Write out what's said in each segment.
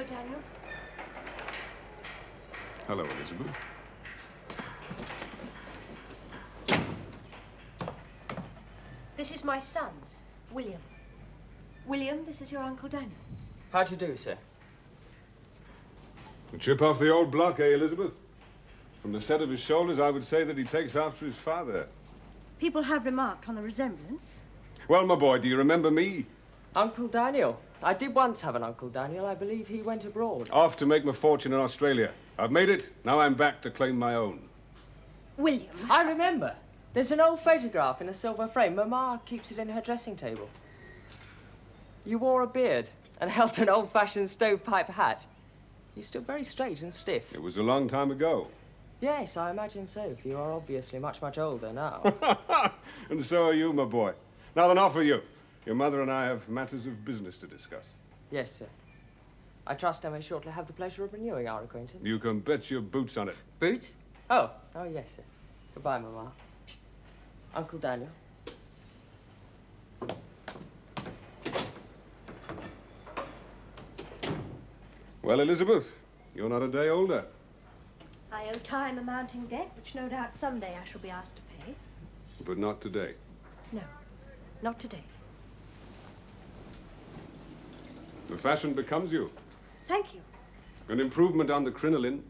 Daniel. Hello, Elizabeth. This is my son, William. William, this is your Uncle Daniel. How do you do, sir? A chip off the old block, eh, Elizabeth? From the set of his shoulders, I would say that he takes after his father. People have remarked on the resemblance. Well, my boy, do you remember me? Uncle Daniel. I did once have an Uncle Daniel. I believe he went abroad. Off to make my fortune in Australia. I've made it. Now I'm back to claim my own. William. I remember. There's an old photograph in a silver frame. Mamma keeps it in her dressing table. You wore a beard and held an old-fashioned stovepipe hat. You stood very straight and stiff. It was a long time ago. Yes, I imagine so, for you are obviously much, much older now. And so are you, my boy. Now then, off with you. Your mother and I have matters of business to discuss. Yes, sir. I trust I may shortly have the pleasure of renewing our acquaintance. You can bet your boots on it. Boots? Oh, yes, sir. Goodbye, Mamma. Uncle Daniel. Well, Elizabeth, you're not a day older. I owe time a mounting debt, which no doubt someday I shall be asked to pay. But not today. No, not today. The fashion becomes you. Thank you. An improvement on the crinoline.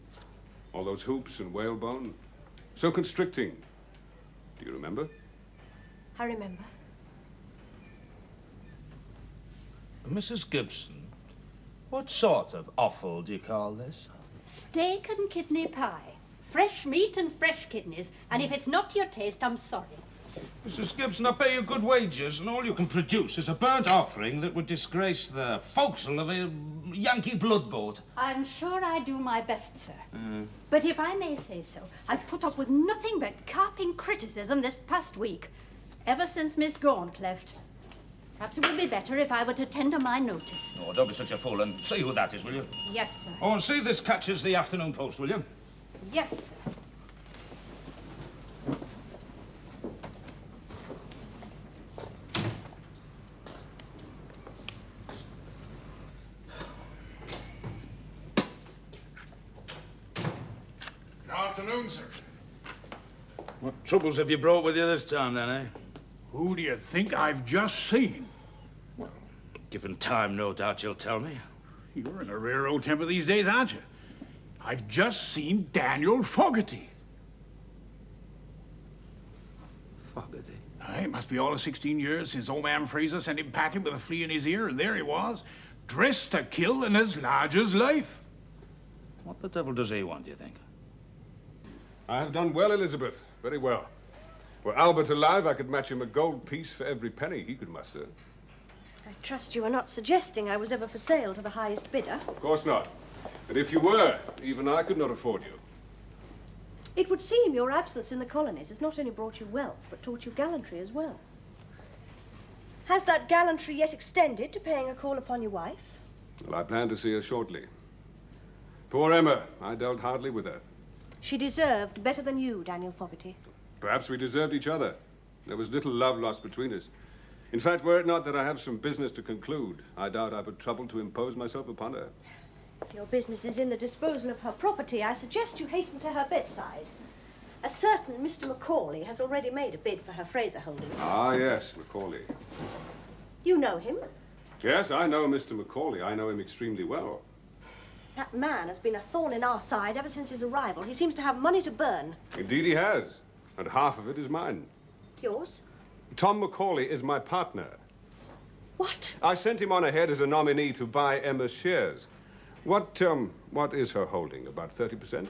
All those hoops and whalebone. So constricting. Do you remember? I remember. Mrs. Gibson, what sort of offal do you call this? Steak and kidney pie. Fresh meat and fresh kidneys. And if it's not to your taste, I'm sorry. Mrs. Gibson, I pay you good wages, and all you can produce is a burnt offering that would disgrace the forecastle of a Yankee bloodboat. I'm sure I do my best, sir. But if I may say so, I've put up with nothing but carping criticism this past week, ever since Miss Gaunt left. Perhaps it would be better if I were to tender my notice. Oh, don't be such a fool, and see who that is, will you? Yes, sir. Oh, and see this catches the afternoon post, will you? Yes, sir. Good afternoon, sir. What troubles have you brought with you this time, then, eh? Who do you think I've just seen? Given time, no doubt you'll tell me. You're in a rare old temper these days, aren't you? I've just seen Daniel Fogarty. Fogarty? Aye, it must be all of 16 years since old man Fraser sent him packing with a flea in his ear, and there he was, dressed to kill and as large as life. What the devil does he want, do you think? I have done well, Elizabeth. Very well. Were Albert alive, I could match him a gold piece for every penny he could muster. I trust you are not suggesting I was ever for sale to the highest bidder. Of course not. And if you were, even I could not afford you. It would seem your absence in the colonies has not only brought you wealth, but taught you gallantry as well. Has that gallantry yet extended to paying a call upon your wife? Well, I plan to see her shortly. Poor Emma, I dealt hardly with her. She deserved better than you, Daniel Fogarty. Perhaps we deserved each other. There was little love lost between us. In fact, were it not that I have some business to conclude, I doubt I would trouble to impose myself upon her. If your business is in the disposal of her property, I suggest you hasten to her bedside. A certain Mr. Macauley has already made a bid for her Fraser holdings. Ah, yes, Macauley. You know him. Yes, I know Mr. Macauley. I know him extremely well. That man has been a thorn in our side ever since his arrival. He seems to have money to burn. Indeed he has, and half of it is mine. Yours? Tom Macauley is my partner. What? I sent him on ahead as a nominee to buy Emma's shares. What is her holding? About 30%?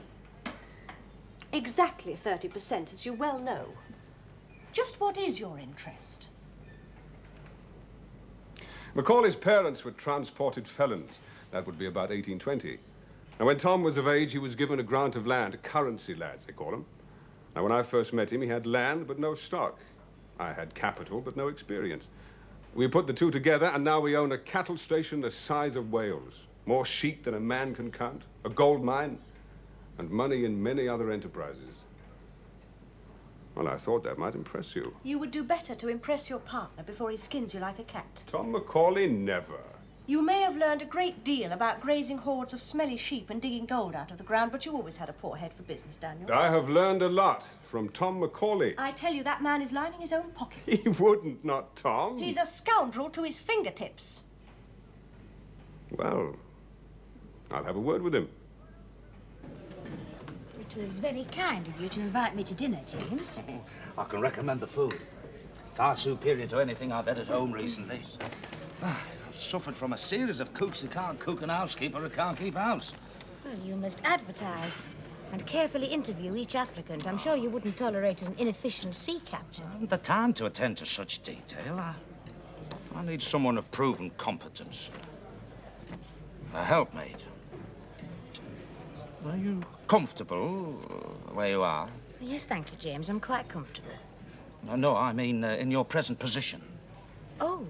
Exactly 30%, as you well know. Just what is your interest? Macaulay's parents were transported felons. That would be about 1820. Now, when Tom was of age, he was given a grant of land, currency lads, they call them. Now, when I first met him, he had land, but no stock. I had capital, but no experience. We put the two together, and now we own a cattle station the size of Wales. More sheep than a man can count, a gold mine, and money in many other enterprises. Well, I thought that might impress you. You would do better to impress your partner before he skins you like a cat. Tom Macauley, never. You may have learned a great deal about grazing hordes of smelly sheep and digging gold out of the ground, but you always had a poor head for business, Daniel. I have learned a lot from Tom Macauley. I tell you, that man is lining his own pockets. He wouldn't, not Tom. He's a scoundrel to his fingertips. Well, I'll have a word with him. It was very kind of you to invite me to dinner, James. I can recommend the food. Far superior to anything I've had at home recently. I've suffered from a series of cooks who can't cook and housekeeper who can't keep house. Well, you must advertise and carefully interview each applicant. I'm sure you wouldn't tolerate an inefficient sea captain. I haven't the time to attend to such detail. I need someone of proven competence. A helpmate. Are you comfortable where you are? Yes, thank you, James. I'm quite comfortable. No, I mean in your present position. Oh,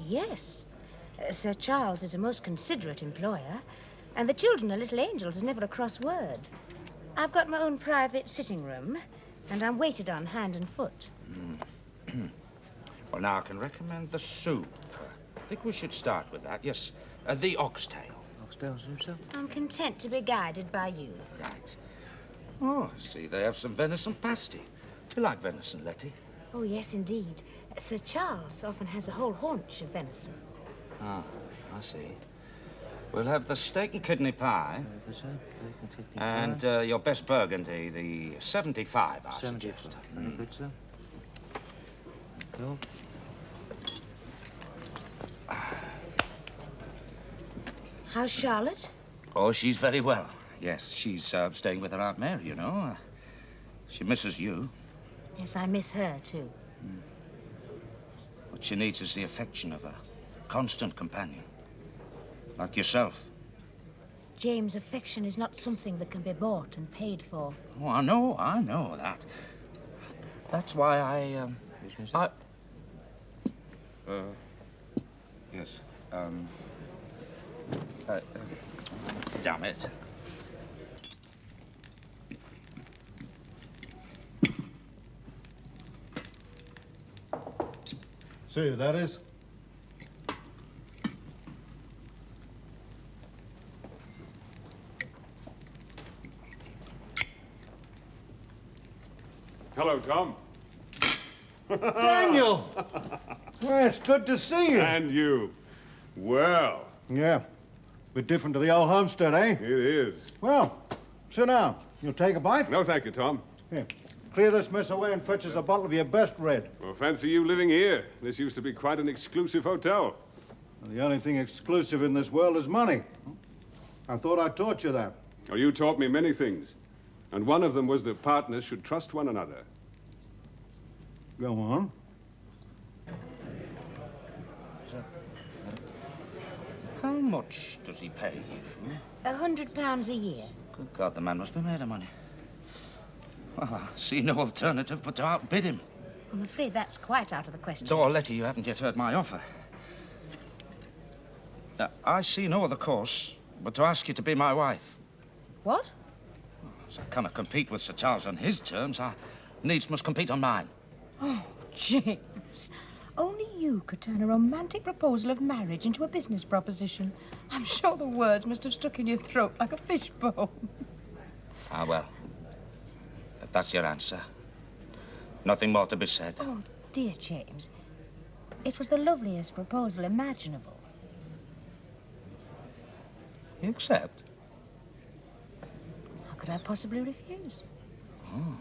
yes. Sir Charles is a most considerate employer, and the children are little angels and never a cross word. I've got my own private sitting room, and I'm waited on hand and foot. Well, now, I can recommend the soup. I think we should start with that. Yes, the oxtail. Oxtail soup, sir? I'm content to be guided by you. Right. Oh, I see, they have some venison pasty. Do you like venison, Letty? Oh, yes, indeed. Sir Charles often has a whole haunch of venison. Ah, I see. We'll have the steak and kidney pie. And your best burgundy, the 75, I suggest. Very good, sir. Cool. How's Charlotte? Oh, she's very well. Yes, she's staying with her Aunt Mary, you know. She misses you. Yes, I miss her, too. What she needs is the affection of a constant companion. Like yourself. James, affection is not something that can be bought and paid for. Oh, I know that. That's why yes, damn it. See who that is? Hello, Tom. Daniel! Well, it's good to see you. And you. Well, Yeah. Bit different to the old homestead, eh? it is. Well, sit down. You'll take a bite? No, thank you, Tom. Here. Clear this mess away and fetch us a bottle of your best red. Well, fancy you living here. This used to be quite an exclusive hotel. Well, the only thing exclusive in this world is money. I thought I taught you that. Oh, you taught me many things. And one of them was that partners should trust one another. Go on. How much does he pay you? £100 a year. Good God, the man must be made of money. Well, I see no alternative but to outbid him. I'm afraid that's quite out of the question. Oh, Letty, you haven't yet heard my offer. I see no other course but to ask you to be my wife. What? As I cannot compete with Sir Charles on his terms, I needs must compete on mine. Oh, James. Only you could turn a romantic proposal of marriage into a business proposition. I'm sure the words must have stuck in your throat like a fishbone. Ah, well. If that's your answer, nothing more to be said. Oh, dear James. It was the loveliest proposal imaginable. You accept? How could I possibly refuse? Oh.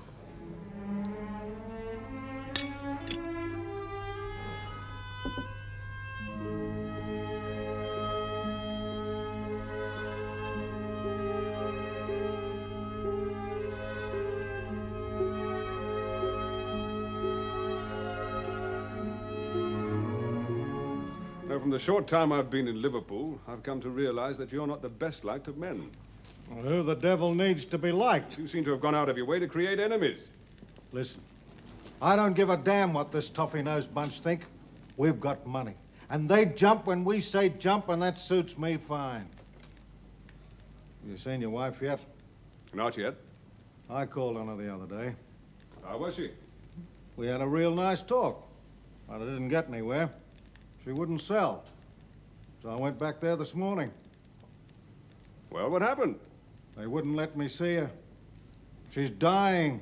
Now, from the short time I've been in Liverpool, I've come to realize that you're not the best liked of men. Well, who the devil needs to be liked? You seem to have gone out of your way to create enemies. Listen, I don't give a damn what this toffee-nosed bunch think. We've got money. And they jump when we say jump, and that suits me fine. You seen your wife yet? Not yet. I called on her the other day. How was she? We had a real nice talk, but it didn't get anywhere. She wouldn't sell. So I went back there this morning. Well, what happened? They wouldn't let me see her. She's dying.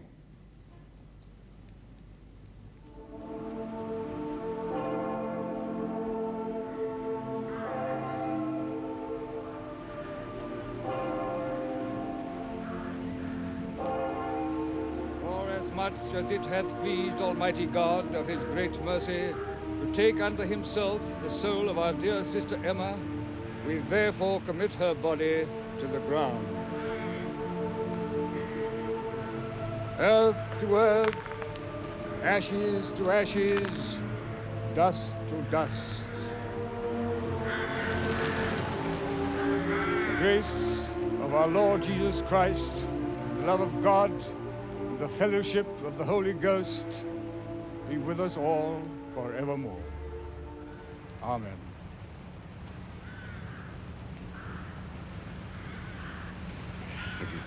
Much as it hath pleased Almighty God of his great mercy to take unto himself the soul of our dear sister Emma, we therefore commit her body to the ground. Earth to earth, ashes to ashes, dust to dust. The grace of our Lord Jesus Christ, the love of God, the fellowship of the Holy Ghost be with us all forevermore. Amen. Thank you.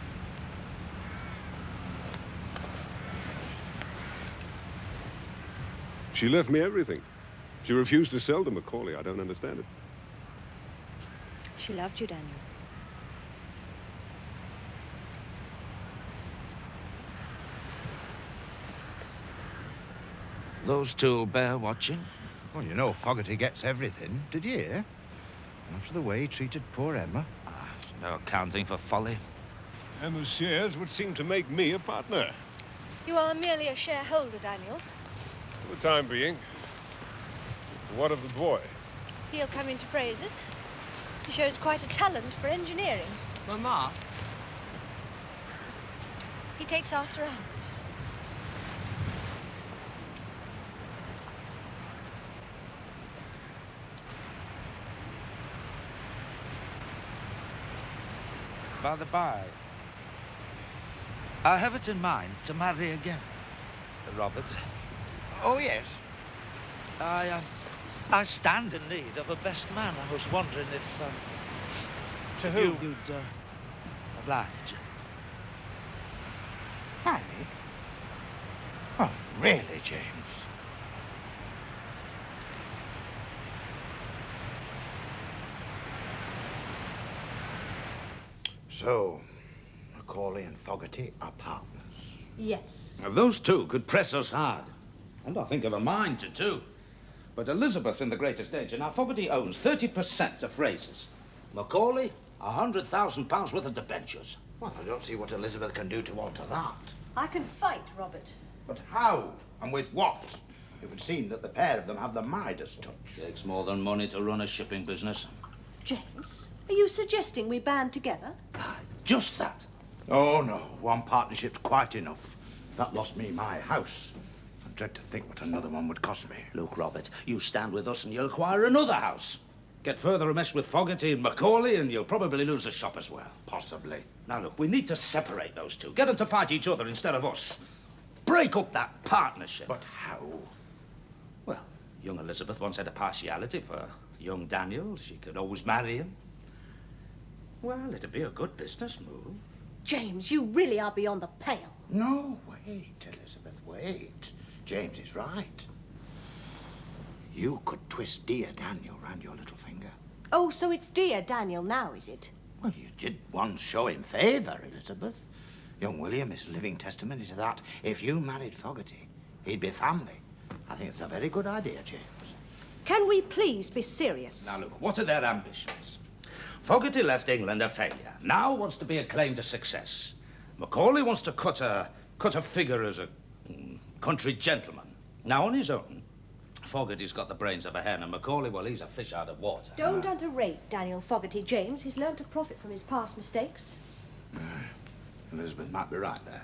She left me everything. She refused to sell to Macauley. I don't understand it. She loved you, Daniel. Those two'll bear watching. Well, you know Fogarty gets everything. Did you hear? After the way he treated poor Emma. No accounting for folly. Emma's shares would seem to make me a partner. You are merely a shareholder, Daniel. For the time being. What of the boy? He'll come into Fraser's. He shows quite a talent for engineering. Mama? He takes after Aunt. By the by, I have it in mind to marry again, Robert. Oh, yes. I stand in need of a best man. I was wondering if, To who? you'd oblige. Harry? Oh, really, James? So, Macauley and Fogarty are partners. Yes. Now, those two could press us hard. And I think of a mind to do. But Elizabeth's in the greatest danger. Now, Fogarty owns 30% of Fraser's. Macauley, £100,000 worth of debentures. Well, I don't see what Elizabeth can do to alter that. I can fight, Robert. But how? And with what? It would seem that the pair of them have the Midas touch. Takes more than money to run a shipping business. James, are you suggesting we band together? Just that. Oh, no. One partnership's quite enough. That lost me my house. I dread to think what another one would cost me. Look, Robert, you stand with us and you'll acquire another house. Get further amiss with Fogarty and Macauley and you'll probably lose the shop as well. Possibly. Now, look, we need to separate those two. Get them to fight each other instead of us. Break up that partnership. But how? Well, young Elizabeth once had a partiality for young Daniel. She could always marry him. Well, it'd be a good business move. James, you really are beyond the pale. No, wait, Elizabeth, wait. James is right. You could twist dear Daniel round your little finger. Oh, so it's dear Daniel now, is it? Well, you did once show him favour, Elizabeth. Young William is living testimony to that. If you married Fogarty, he'd be family. I think it's a very good idea, James. Can we please be serious? Now, look, what are their ambitions? Fogarty left England a failure. Now wants to be acclaimed to success. Macauley wants to cut a figure as a country gentleman. Now, on his own, Fogarty's got the brains of a hen, and Macauley, well, he's a fish out of water. Don't underrate Daniel Fogarty, James. He's learned to profit from his past mistakes. Elizabeth might be right there.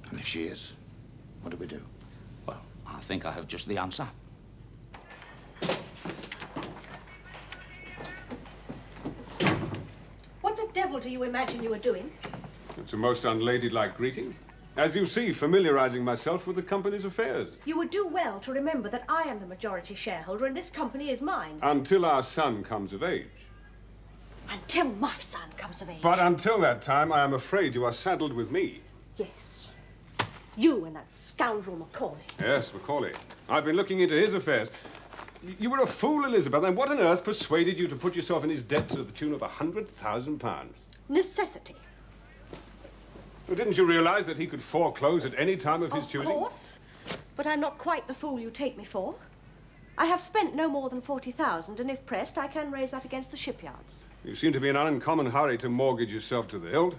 And if she is, what do we do? Well, I think I have just the answer. What the devil do you imagine you were doing? It's a most unladylike greeting. As you see, familiarizing myself with the company's affairs. You would do well to remember that I am the majority shareholder and this company is mine. Until our son comes of age. Until my son comes of age. But until that time, I am afraid you are saddled with me. Yes. You and that scoundrel Macauley. Yes, Macauley. I've been looking into his affairs. You were a fool, Elizabeth. And what on earth persuaded you to put yourself in his debt to the tune of £100,000? Necessity. Well, didn't you realize that he could foreclose at any time of his choosing? Of course. But I'm not quite the fool you take me for. I have spent no more than 40,000, and if pressed, I can raise that against the shipyards. You seem to be in an uncommon hurry to mortgage yourself to the hilt.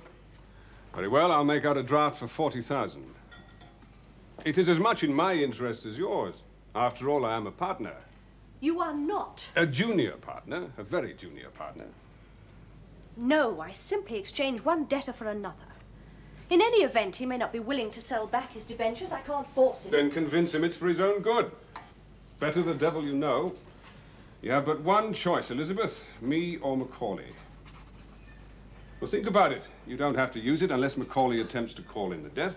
Very well, I'll make out a draft for 40,000. It is as much in my interest as yours. After all, I am a partner. You are not. A junior partner, a very junior partner. No, I simply exchange one debtor for another. In any event, he may not be willing to sell back his debentures. I can't force him. Then convince him it's for his own good. Better the devil you know. You have but one choice, Elizabeth, me or Macauley. Well, think about it. You don't have to use it unless Macauley attempts to call in the debt.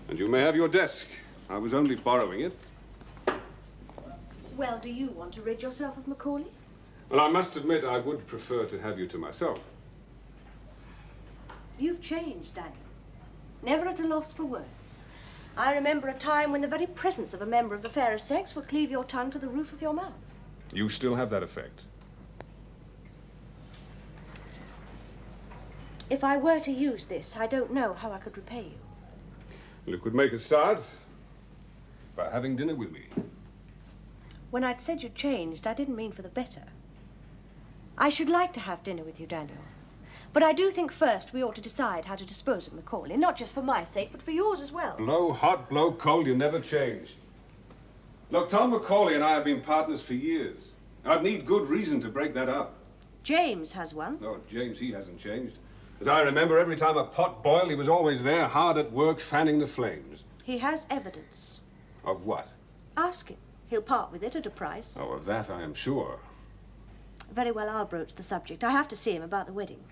And you may have your desk. I was only borrowing it. Well, do you want to rid yourself of Macauley? Well, I must admit I would prefer to have you to myself. You've changed, Daniel. Never at a loss for words. I remember a time when the very presence of a member of the fairer sex would cleave your tongue to the roof of your mouth. You still have that effect. If I were to use this, I don't know how I could repay you. Well, it could make a start by having dinner with me. When I'd said you'd changed, I didn't mean for the better. I should like to have dinner with you, Daniel. But I do think first we ought to decide how to dispose of Macauley, not just for my sake, but for yours as well. Blow hot, blow cold, you never changed. Look, Tom Macauley and I have been partners for years. I'd need good reason to break that up. James has one. No, James, he hasn't changed. As I remember, every time a pot boiled, he was always there, hard at work, fanning the flames. He has evidence. Of what? Ask him. He'll part with it at a price. Oh, of that I am sure. Very well, I'll broach the subject. I have to see him about the wedding.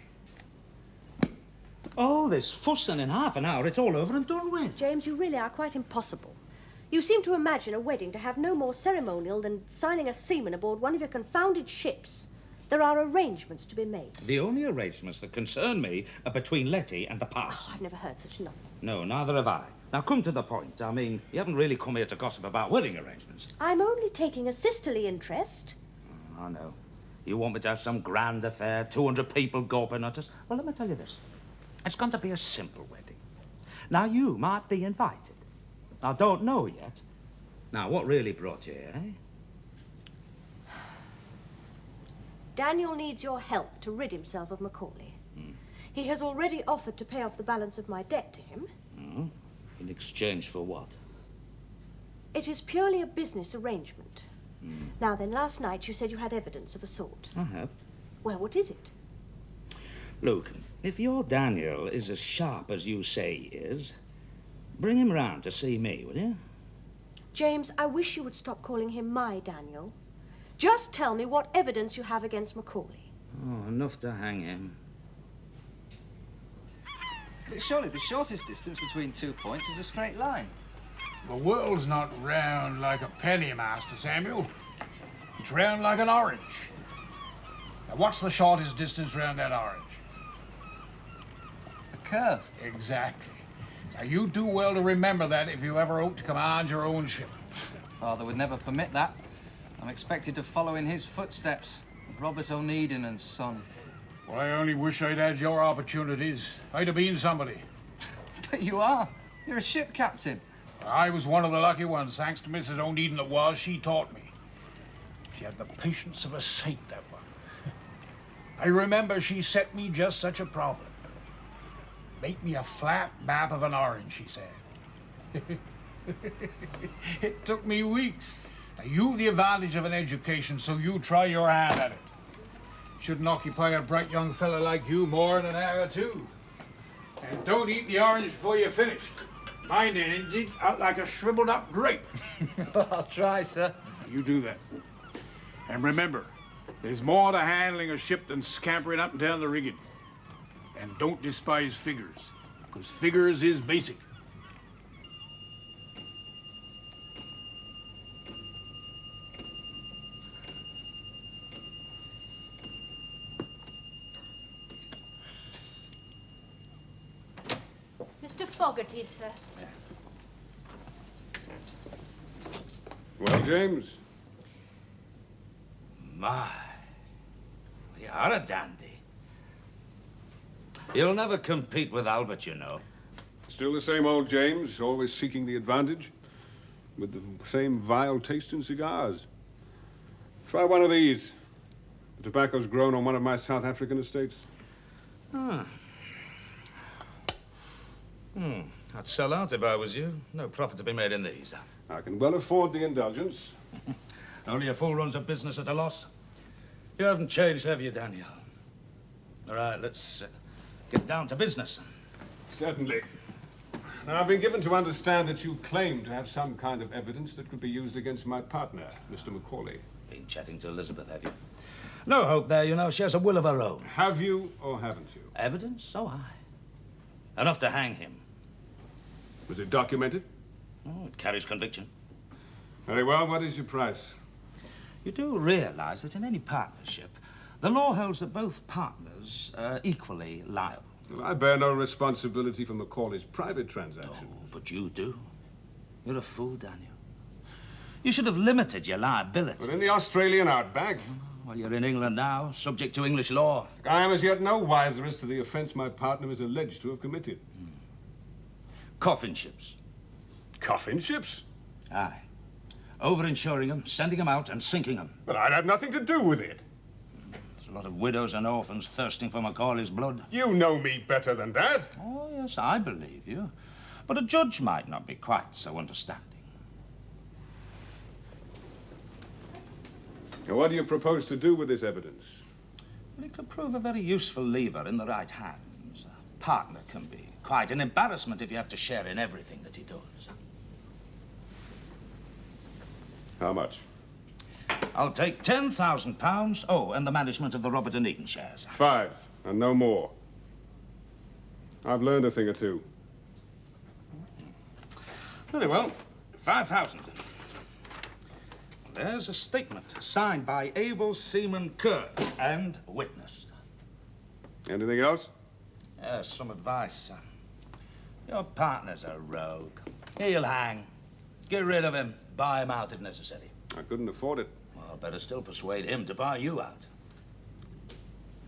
Oh, this fussing in half an hour, it's all over and done with. James, you really are quite impossible. You seem to imagine a wedding to have no more ceremonial than signing a seaman aboard one of your confounded ships. There are arrangements to be made. The only arrangements that concern me are between Letty and the parson. Oh, I've never heard such nonsense. No, neither have I. Now, come to the point. I mean, you haven't really come here to gossip about wedding arrangements. I'm only taking a sisterly interest. I know. You want me to have some grand affair, 200 people gawping at us? Well, let me tell you this. It's going to be a simple wedding. Now, you might be invited. I don't know yet. Now, what really brought you here, eh? Daniel needs your help to rid himself of Macauley. He has already offered to pay off the balance of my debt to him. In exchange for what? It is purely a business arrangement. Now then, last night you said you had evidence of a sort. I have. Well, what is it? Look, if your Daniel is as sharp as you say he is, bring him round to see me, will you? James, I wish you would stop calling him my Daniel. Just tell me what evidence you have against Macauley. Oh, enough to hang him. But surely the shortest distance between 2 points is a straight line. The world's not round like a penny, Master Samuel. It's round like an orange. Now, what's the shortest distance round that orange? A curve. Exactly. Now, you do well to remember that if you ever hope to command your own ship. Father would never permit that. I'm expected to follow in his footsteps. Robert O'Needon and son. Well, I only wish I'd had your opportunities. I'd have been somebody. But you are. You're a ship captain. I was one of the lucky ones, thanks to Mrs. O'Needon it was. She taught me. She had the patience of a saint, that one. I remember she set me just such a problem. Make me a flat map of an orange, she said. It took me weeks. Now, you've the advantage of an education, so you try your hand at it. Shouldn't occupy a bright young fella like you more than an hour or two. And don't eat the orange before you finish. Mine ended out like a shriveled up grape. I'll try, sir. You do that. And remember, there's more to handling a ship than scampering up and down the rigging. And don't despise figures, because figures is basic. Mr. Fogarty, sir. Well, James? My, you are a dandy. You'll never compete with Albert, you know. Still the same old James, always seeking the advantage, with the same vile taste in cigars. Try one of these. The tobacco's grown on one of my South African estates. I'd sell out if I was you. No profit to be made in these. I can well afford the indulgence. Only a fool runs a business at a loss. You haven't changed, have you, Daniel? All right, let's get down to business. Certainly. Now, I've been given to understand that you claim to have some kind of evidence that could be used against my partner, Mr. Macauley. Been chatting to Elizabeth, have you? No hope there, you know. She has a will of her own. Have you or haven't you? Evidence? So high. Enough to hang him. Was it documented? Oh, it carries conviction. Very well. What is your price? You do realize that in any partnership, the law holds that both partners are equally liable. Well, I bear no responsibility for Macaulay's private transaction. Oh, but you do. You're a fool, Daniel. You should have limited your liability. But in the Australian outback? Well, you're in England now, subject to English law. I am as yet no wiser as to the offence my partner is alleged to have committed. Coffin ships. Coffin ships? Aye. Over-insuring them, sending them out, and sinking them. But I'd have nothing to do with it. There's a lot of widows and orphans thirsting for Macaulay's blood. You know me better than that. Oh, yes, I believe you. But a judge might not be quite so understanding. Now, what do you propose to do with this evidence? Well, it could prove a very useful lever in the right hands. A partner can be quite an embarrassment if you have to share in everything that he does. How much? I'll take £10,000. Oh, and the management of the Robert and Eaton shares. 5, and no more. I've learned a thing or two. Very well. 5,000. There's a statement signed by Able Seaman Kerr and witnessed. Anything else? Yes, some advice. Your partner's a rogue. He'll hang. Get rid of him. Buy him out if necessary. I couldn't afford it. Well, better still persuade him to buy you out.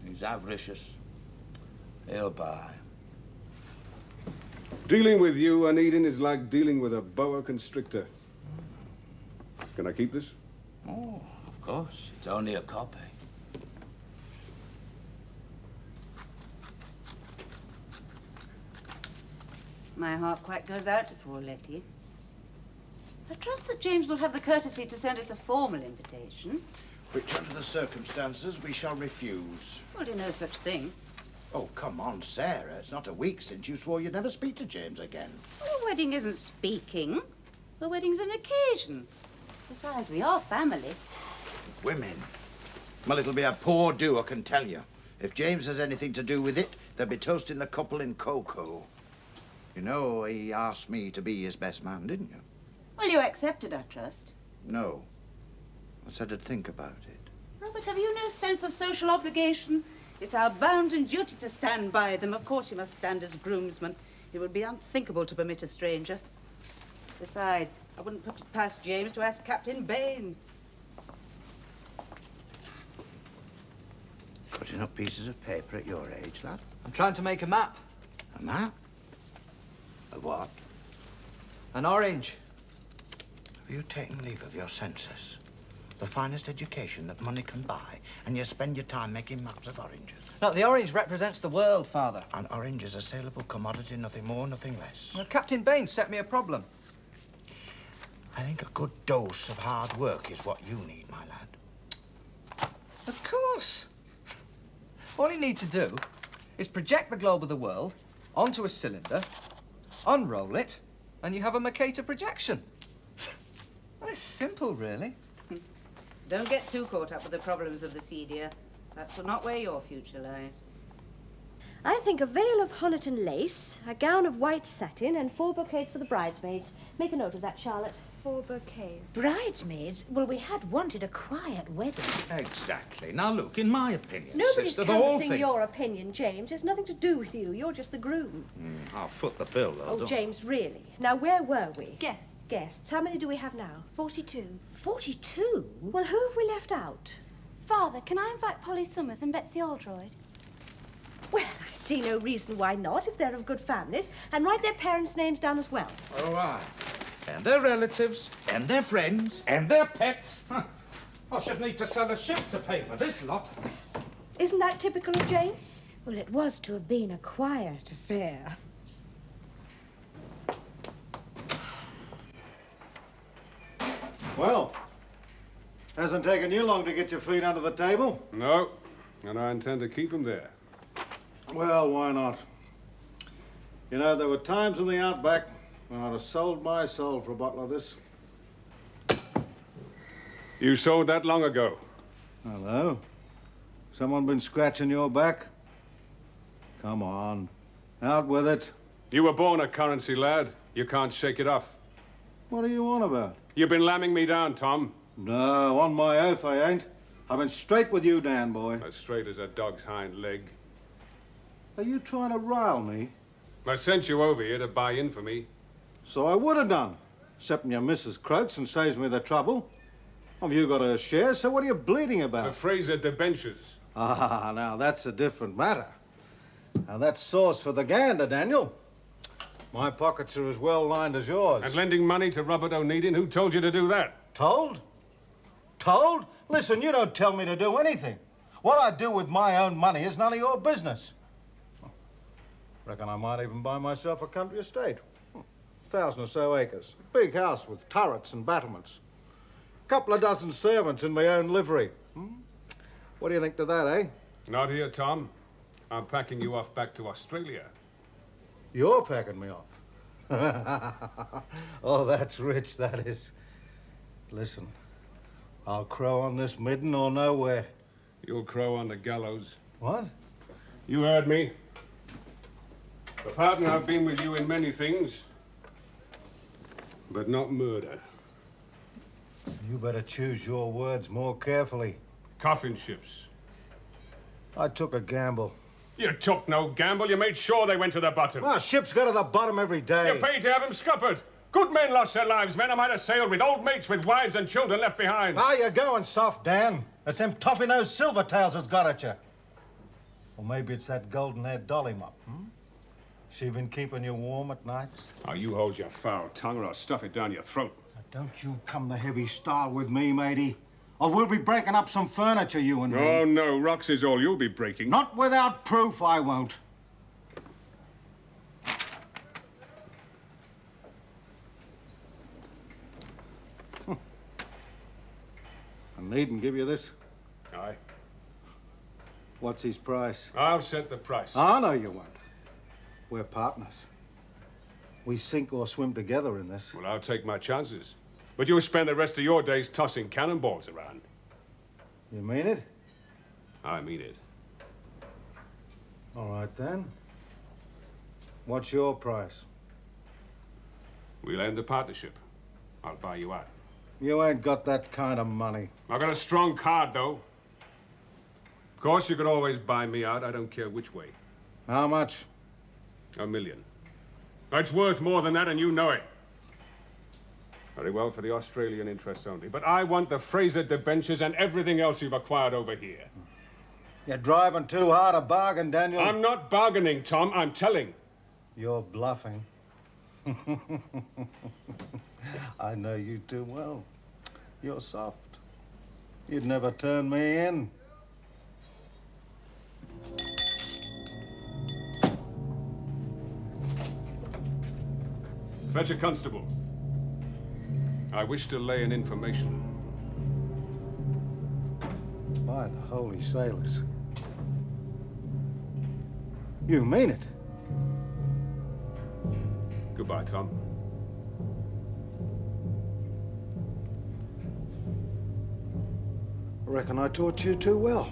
He's avaricious. He'll buy. Dealing with you, Anedin, is like dealing with a boa constrictor. Can I keep this? Oh, of course. It's only a copy. My heart quite goes out to poor Letty. I trust that James will have the courtesy to send us a formal invitation. Which, under the circumstances, we shall refuse. Well, do no such thing. Oh, come on, Sarah. It's not a week since you swore you'd never speak to James again. Well, a wedding isn't speaking. A wedding's an occasion. Besides, we are family. Women. Well, it'll be a poor do, I can tell you. If James has anything to do with it, they'll be toasting the couple in cocoa. You know, he asked me to be his best man, didn't you? Well, you accepted, I trust. No. I said I'd think about it. Robert, have you no sense of social obligation? It's our bounden duty to stand by them. Of course you must stand as groomsman. It would be unthinkable to permit a stranger. Besides, I wouldn't put it past James to ask Captain Baines. Putting up pieces of paper at your age, lad? I'm trying to make a map. A map? Of what? An orange. Have you taken leave of your senses? The finest education that money can buy, and you spend your time making maps of oranges. No, the orange represents the world, Father. An orange is a saleable commodity, nothing more, nothing less. Well, Captain Baines set me a problem. I think a good dose of hard work is what you need, my lad. Of course. All you need to do is project the globe of the world onto a cylinder, unroll it, and you have a Mercator projection. Well, it's simple, really. Don't get too caught up with the problems of the sea, dear. That's not where your future lies. I think a veil of Honiton lace, a gown of white satin, and 4 bouquets for the bridesmaids. Make a note of that, Charlotte. 4 bouquets. Bridesmaids? Well, we had wanted a quiet wedding. Exactly. Now, look, in my opinion, Nobody's sister, the whole canvassing thing... your opinion, James. It's nothing to do with you. You're just the groom. I'll foot the bill, though. Oh, don't- James, really. Now, where were we? Guests. Guests. How many do we have now? 42. 42? Well, who have we left out? Father, can I invite Polly Summers and Betsy Aldroyd? Well, I see no reason why not, if they're of good families, and write their parents' names down as well. Oh, aye. And their relatives, and their friends, and their pets. Huh. I should need to sell a ship to pay for this lot. Isn't that typical of James? Well, it was to have been a quiet affair. Well, hasn't taken you long to get your feet under the table. No, and I intend to keep him there. Well, why not? You know, there were times in the outback when I'd have sold my soul for a bottle of this. You sold that long ago. Hello? Someone been scratching your back? Come on, out with it. You were born a currency lad. You can't shake it off. What are you on about? You've been lambing me down, Tom. No, on my oath I ain't. I've been straight with you, Dan boy. As straight as a dog's hind leg. Are you trying to rile me? I sent you over here to buy in for me. So I would have done, excepting your missus croaks and saves me the trouble. Have you got a share, so what are you bleeding about? The Fraser debentures. Ah, now that's a different matter. Now that's sauce for the gander, Daniel. My pockets are as well lined as yours. And lending money to Robert O'Needin? Who told you to do that? Told? Told? Listen, you don't tell me to do anything. What I do with my own money is none of your business. Reckon I might even buy myself a country estate. 1,000 or so acres. Big house with turrets and battlements. Couple of dozen servants in my own livery. What do you think to that, eh? Not here, Tom. I'm packing you off back to Australia. You're packing me off. Oh, that's rich, that is. Listen, I'll crow on this midden or nowhere. You'll crow on the gallows. What? You heard me. For partner, I've been with you in many things, but not murder. You better choose your words more carefully. Coffin ships. I took a gamble. You took no gamble. You made sure they went to the bottom. Ah, ships go to the bottom every day. You paid to have them scuppered. Good men lost their lives. Men I might have sailed with. Old mates with wives and children left behind. Ah, you're going soft, Dan. It's them toffee-nosed silvertails that's got at you. Or maybe it's that golden-haired dolly mop, She been keeping you warm at nights? Oh, you hold your foul tongue or I'll stuff it down your throat. Now, don't you come the heavy style with me, matey. Or we'll be breaking up some furniture, you and me. Oh, no. Rocks is all you'll be breaking. Not without proof, I won't. I needn't give you this. Aye. What's his price? I'll set the price. I know you won't. We're partners. We sink or swim together in this. Well, I'll take my chances. But you'll spend the rest of your days tossing cannonballs around. You mean it? I mean it. All right, then. What's your price? We'll end the partnership. I'll buy you out. You ain't got that kind of money. I've got a strong card, though. Of course, you could always buy me out. I don't care which way. How much? $1 million. It's worth more than that, and you know it. Very well for the Australian interests only. But I want the Fraser debentures and everything else you've acquired over here. You're driving too hard a bargain, Daniel. I'm not bargaining, Tom. I'm telling. You're bluffing. I know you too well. You're soft. You'd never turn me in. Fetch a constable. I wish to lay an information. By the holy sailors. You mean it? Goodbye, Tom. I reckon I taught you too well.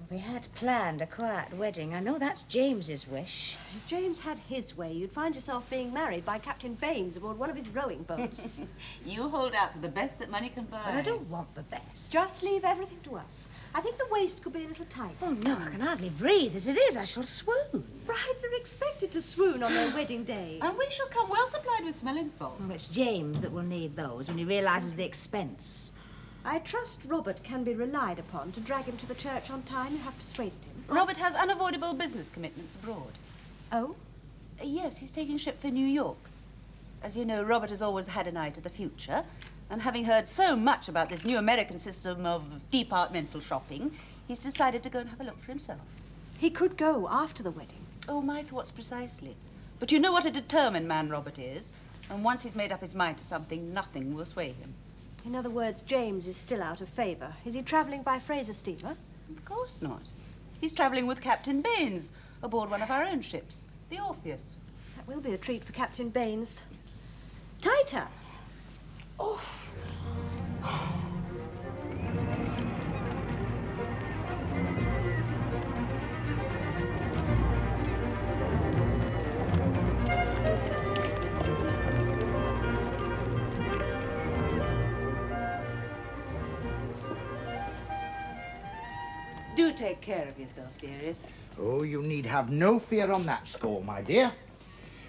We had planned a quiet wedding. I know that's James's wish. If James had his way, you'd find yourself being married by Captain Baines aboard one of his rowing boats. You hold out for the best that money can buy. But I don't want the best. Just leave everything to us. I think the waist could be a little tight. Oh, no, I can hardly breathe. As it is, I shall swoon. Brides are expected to swoon on their wedding day. And we shall come well supplied with smelling salts. Oh, it's James that will need those when he realises the expense. I trust Robert can be relied upon to drag him to the church on time. You have persuaded him. Robert has unavoidable business commitments abroad. Oh? Yes, he's taking ship for New York. As you know, Robert has always had an eye to the future, and having heard so much about this new American system of departmental shopping, he's decided to go and have a look for himself. He could go after the wedding. Oh, my thoughts precisely. But you know what a determined man Robert is, and once he's made up his mind to something, nothing will sway him. In other words, James is still out of favour. Is he travelling by Fraser steamer? Of course not. He's travelling with Captain Baines aboard one of our own ships, the Orpheus. That will be a treat for Captain Baines. Tighter! Oh. Do take care of yourself, dearest. Oh, you need have no fear on that score, my dear.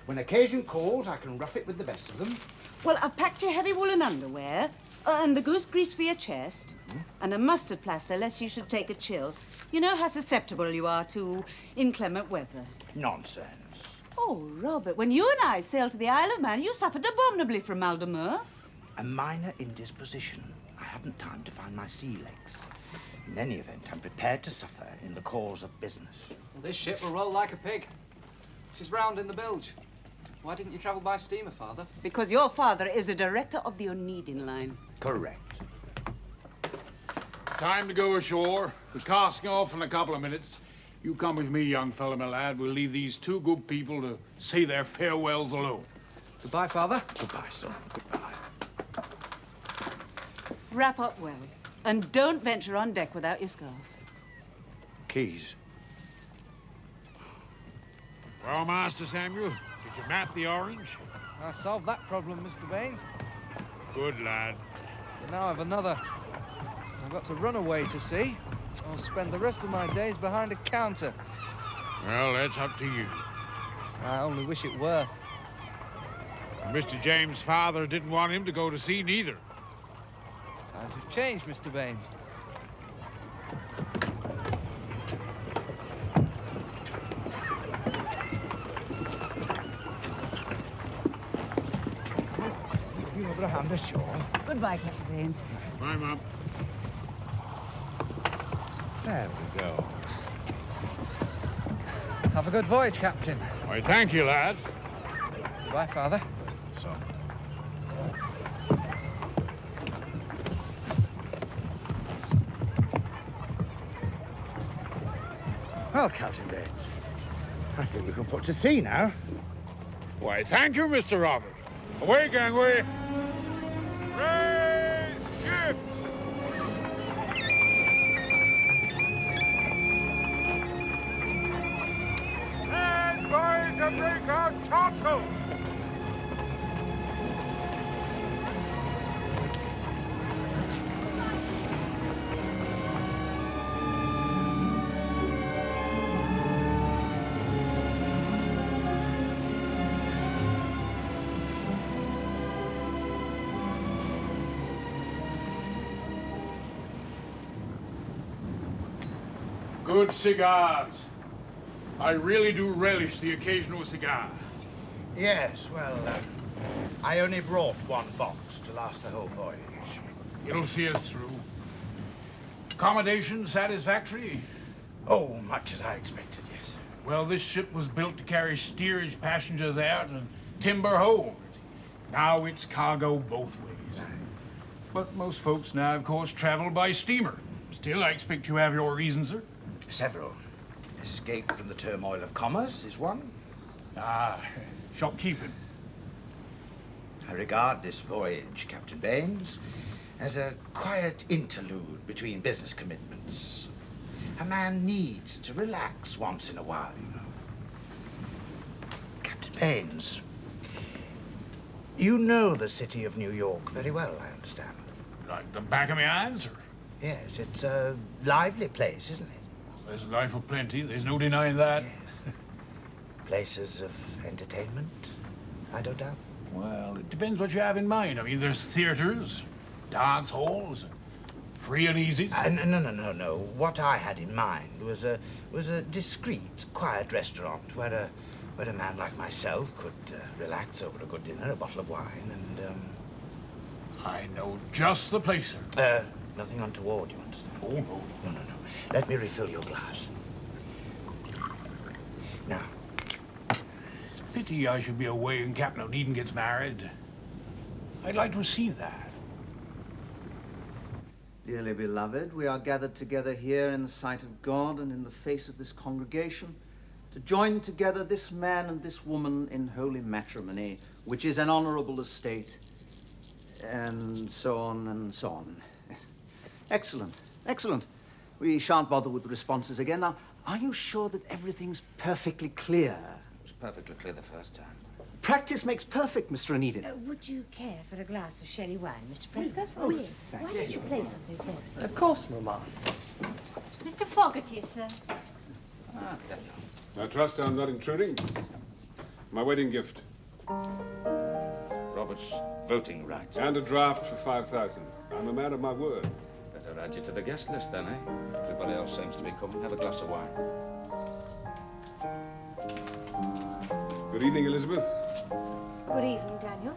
When occasion calls, I can rough it with the best of them. Well, I've packed your heavy woolen underwear, and the goose grease for your chest, and a mustard plaster lest you should take a chill. You know how susceptible you are to inclement weather. Nonsense. Oh, Robert, when you and I sailed to the Isle of Man, you suffered abominably from mal de mer. A minor indisposition. I hadn't time to find my sea legs. In any event, I'm prepared to suffer in the cause of business. Well, this ship will roll like a pig. She's round in the bilge. Why didn't you travel by steamer, Father? Because your father is a director of the Oneidin line. Correct. Time to go ashore. We're casting off in a couple of minutes. You come with me, young fella, my lad. We'll leave these two good people to say their farewells alone. Goodbye, Father. Goodbye, son. Goodbye. Wrap up well, and don't venture on deck without your scarf. Keys. Well, Master Samuel, did you map the Orange? I solved that problem, Mr. Baines. Good lad. But now I've another. I've got to run away to sea. I'll spend the rest of my days behind a counter. Well, that's up to you. I only wish it were. Mr. James' father didn't want him to go to sea neither. Times have changed, Mr. Baines. You have a hand ashore. Goodbye, Captain Baines. Bye, Mum. There we go. Have a good voyage, Captain. Why, thank you, lad. Goodbye, Father. So. Well, Captain Baines, I think we can put to sea now. Why, thank you, Mr. Robert. Away, gangway. Raise ship! And by to break our topsail! Good cigars. I really do relish the occasional cigar. Yes, well, I only brought one box to last the whole voyage. It'll see us through. Accommodation satisfactory? Oh, much as I expected, yes. Well, this ship was built to carry steerage passengers out and timber home. Now it's cargo both ways. But most folks now, of course, travel by steamer. Still, I expect you have your reasons, sir. Several. Escape from the turmoil of commerce is one. Ah, shopkeeping. I regard this voyage, Captain Baines, as a quiet interlude between business commitments. A man needs to relax once in a while, you know. Captain Baines, you know the city of New York very well, I understand. Like the back of my hands, sir. Yes, it's a lively place, isn't it? There's life aplenty. There's no denying that. Yes. Places of entertainment, I don't doubt. Well, it depends what you have in mind. I mean, there's theaters, dance halls, free and easy. No. What I had in mind was a discreet, quiet restaurant where a man like myself could relax over a good dinner, a bottle of wine, and I know just the place, sir. Nothing untoward, you understand? Oh, no. No. Let me refill your glass. Now. It's a pity I should be away when Captain O'Needon gets married. I'd like to have seen that. Dearly beloved, we are gathered together here in the sight of God and in the face of this congregation to join together this man and this woman in holy matrimony, which is an honorable estate, and so on and so on. Excellent, excellent. We shan't bother with the responses again. Now, are you sure that everything's perfectly clear? It was perfectly clear the first time. Practice makes perfect, Mr. O'Needon. Would you care for a glass of sherry wine, Mr. Prescott? Oh, yes. Why don't you play something for us? Of course, Mamma. Mr. Fogarty, sir. There you I trust I'm not intruding. My wedding gift. are. Robert's voting rights. And a draft for 5,000. I'm a man of my word. Better add you to the guest list then, eh? Everybody else seems to be coming. Have a glass of wine. Good evening, Elizabeth. Good evening, Daniel.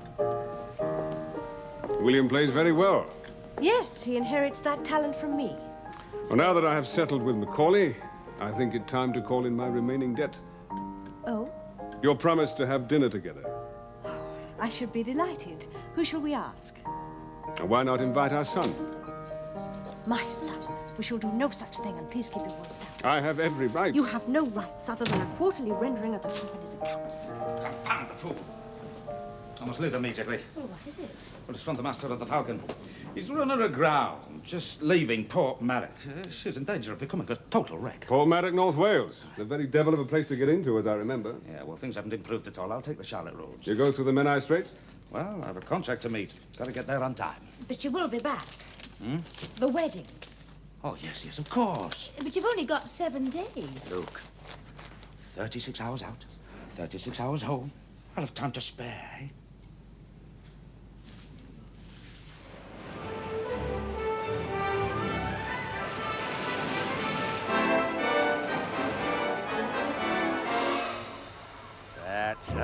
William plays very well. Yes, he inherits that talent from me. Well, now that I have settled with Macauley, I think it time to call in my remaining debt. Oh? Your promise to have dinner together. I should be delighted. Who shall we ask? And why not invite our son? My son. We shall do no such thing, and please keep your voice down. I have every right. You have no rights other than a quarterly rendering of the company's accounts. Confound the fool. I must leave immediately. Well, what is it? Well, it's from the master of the Falcon. He's running aground, just leaving Port Marrock. She's in danger of becoming a total wreck. Port Marrock, North Wales. The very devil of a place to get into, as I remember. Yeah, well, things haven't improved at all. I'll take the Charlotte roads. You go through the Menai Straits? Well, I have a contract to meet. Got to get there on time. But you will be back. Hmm? The wedding. Oh, yes, of course. But you've only got 7 days. Look, 36 hours out, 36 hours home. I'll have time to spare, eh? That's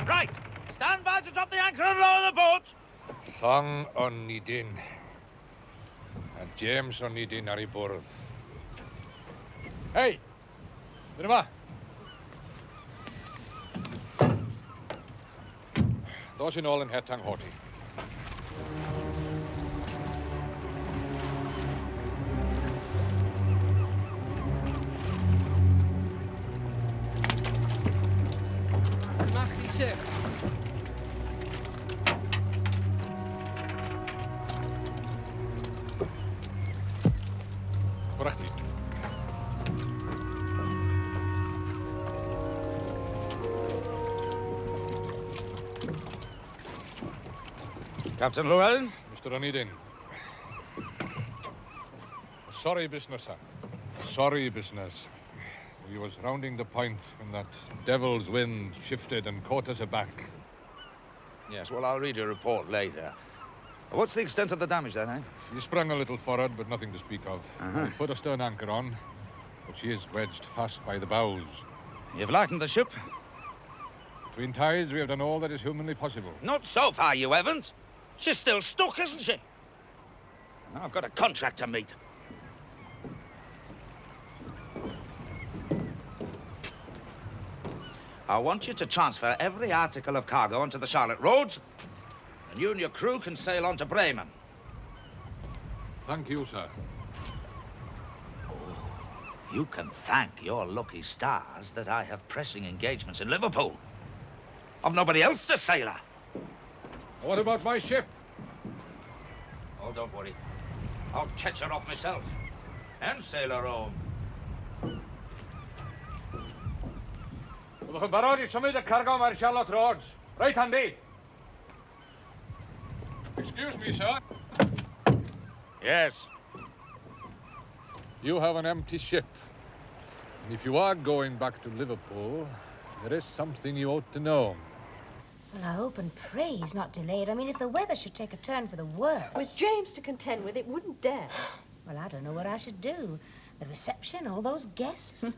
right. Stand by to drop the anchor and lower the boat. Song O'Needon. A James O'Needon ar ei bwrdd. Hei! Dyn yma! Dos yn ôl yn het anghodi. Mach die sir. Voorachtig. Captain Llewellyn? Mr. O'Needon. Sorry business, sir. Sorry business. We was rounding the point when that devil's wind shifted and caught us aback. Yes, well, I'll read your report later. What's the extent of the damage then, eh? She sprung a little forward, but nothing to speak of. Uh-huh. We put a stern anchor on, but she is wedged fast by the bows. You've lightened the ship? Between tides, we have done all that is humanly possible. Not so far, you haven't. She's still stuck, isn't she? Now I've got a contract to meet. I want you to transfer every article of cargo onto the Charlotte roads, and you and your crew can sail on to Bremen. Thank you, sir. You can thank your lucky stars that I have pressing engagements in Liverpool. I've nobody else to sail her. What about my ship? Oh, don't worry. I'll catch her off myself and sail her home. Wel, barod i symud y cargo mae'r Charlotte Roads. Right handy. Excuse me, sir. Yes. You have an empty ship. And if you are going back to Liverpool, there is something you ought to know. Well, I hope and pray he's not delayed. I mean, if the weather should take a turn for the worse. With James to contend with, it wouldn't dare. Well, I don't know what I should do. The reception, all those guests.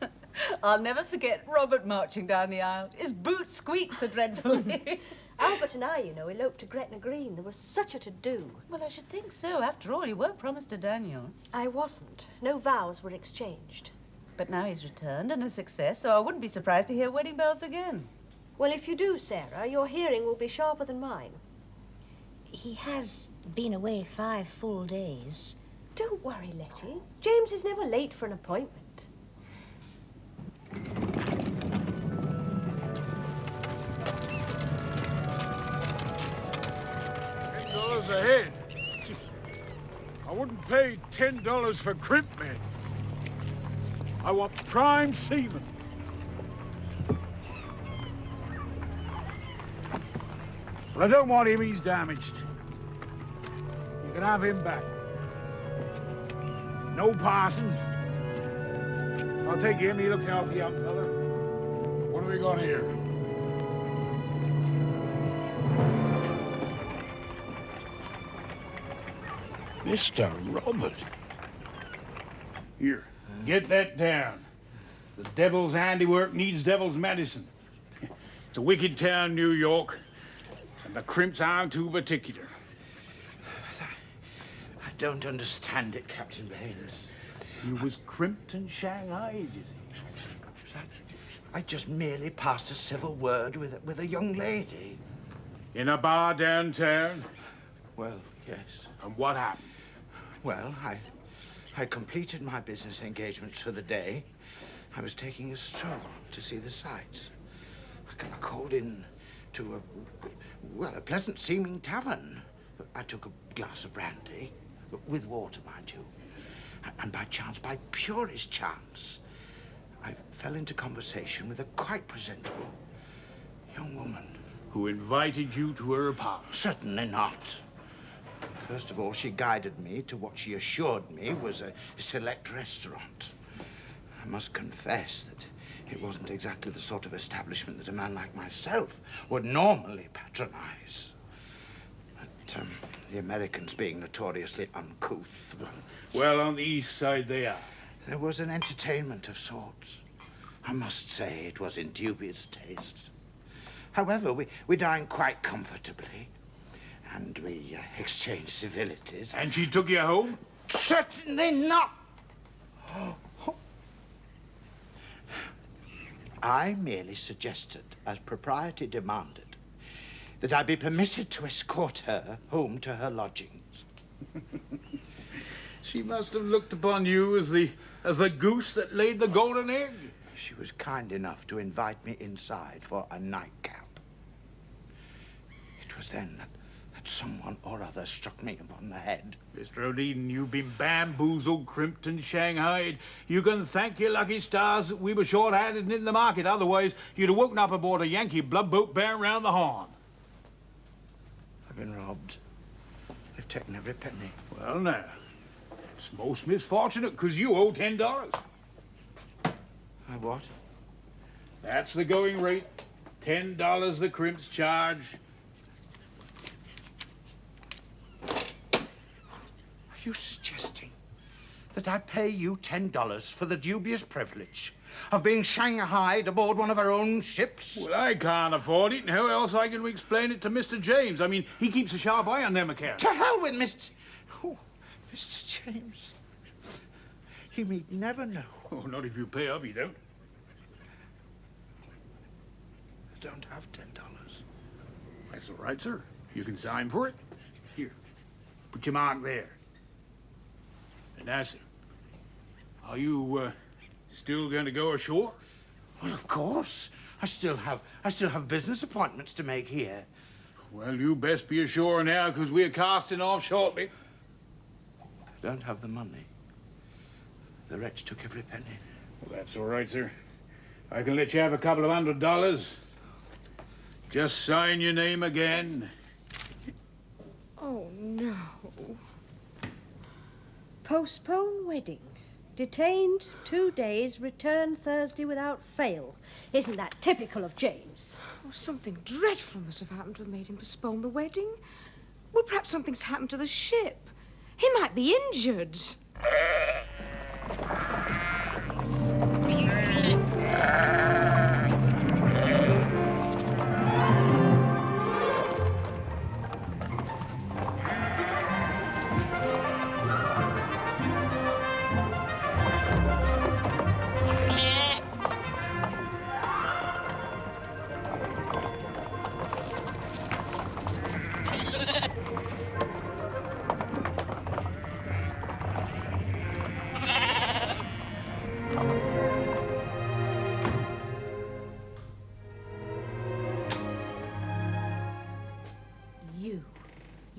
I'll never forget Robert marching down the aisle. His boots squeaked so dreadfully. Albert and I, you know, eloped to Gretna Green. There was such a to-do. Well, I should think so. After all, you were promised to Daniel. I wasn't. No vows were exchanged. But now he's returned and a success, so I wouldn't be surprised to hear wedding bells again. Well, if you do, Sarah, your hearing will be sharper than mine. He has been away 5 full days. Don't worry, Letty. James is never late for an appointment. $10 a head. I wouldn't pay $10 for crimp men. I want prime seamen. But I don't want him, he's damaged. You can have him back. No Parsons. I'll take him, he looks a healthy young fella. What have we got here? Mr. Robert. Here, get that down. The devil's handiwork needs devil's medicine. It's a wicked town, New York, and the crimps aren't too particular. I don't understand it, Captain Baines. You was crimped and shanghaied, you see. I just merely passed a civil word with a young lady. In a bar downtown? Well, yes. And what happened? Well, I completed my business engagements for the day. I was taking a stroll to see the sights. I called in to a pleasant-seeming tavern. I took a glass of brandy, with water, mind you. And by chance, by purest chance, I fell into conversation with a quite presentable young woman. Who invited you to her apartment? Certainly not. First of all, she guided me to what she assured me was a select restaurant. I must confess that it wasn't exactly the sort of establishment that a man like myself would normally patronize. But the Americans being notoriously uncouth. Well, on the east side they are. There was an entertainment of sorts. I must say it was in dubious taste. However, we dined quite comfortably. And we exchanged civilities. And she took you home? Certainly not. I merely suggested, as propriety demanded, that I be permitted to escort her home to her lodgings. She must have looked upon you as the goose that laid the golden egg. She was kind enough to invite me inside for a nightcap. It was then that someone or other struck me upon the head. Mr. O'Needon, you've been bamboozled, crimped, and shanghaied. You can thank your lucky stars that we were short-handed and in the market. Otherwise, you'd have woken up aboard a Yankee bloodboat bearing round the horn. I've been robbed. They've taken every penny. Well, now, it's most misfortunate, because you owe $10. I what? That's the going rate. $10 the crimps charge. Are you suggesting that I pay you $10 for the dubious privilege of being shanghaied aboard one of our own ships? Well, I can't afford it, and how else can we explain it to Mr. James? I mean, he keeps a sharp eye on them accounts. To hell with Mr. Oh, Mr. James. He need never know. Oh, not if you pay up, you don't. I don't have $10. That's all right, sir. You can sign for it. Here, put your mark there. And now, sir, are you still going to go ashore? Well, of course. I still have business appointments to make here. Well, you best be ashore now, because we're casting off shortly. don't have the money. The wretch took every penny. Well, that's all right, sir. I can let you have a couple of $100. Just sign your name again. Oh, no. Postpone wedding. Detained 2 days, return Thursday without fail. Isn't that typical of James? Oh, something dreadful must have happened to have made him postpone the wedding. Well, perhaps something's happened to the ship. He might be injured.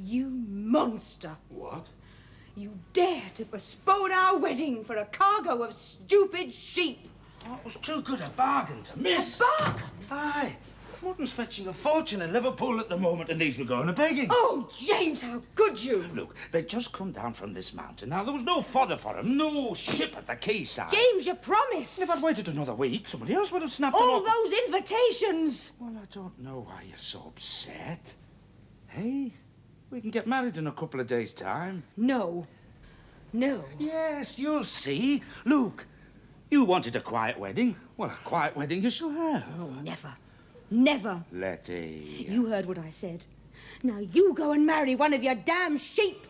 You monster! What? You dare to postpone our wedding for a cargo of stupid sheep! Oh, it was too good a bargain to miss. A bargain? Aye. Mutton's fetching a fortune in Liverpool at the moment, and these were going a begging. Oh, James, how could you? Look, they'd just come down from this mountain. Now, there was no fodder for them, no ship at the quayside. James, you promised! If I'd waited another week, somebody else would have snapped them All up. those invitations! Well, I don't know why you're so upset. Hey, we can get married in a couple of days' time. No. No. Yes, you'll see. Luke, you wanted a quiet wedding. Well, a quiet wedding you shall have. Oh, never. Never. Letty. You heard what I said. Now you go and marry one of your damn sheep.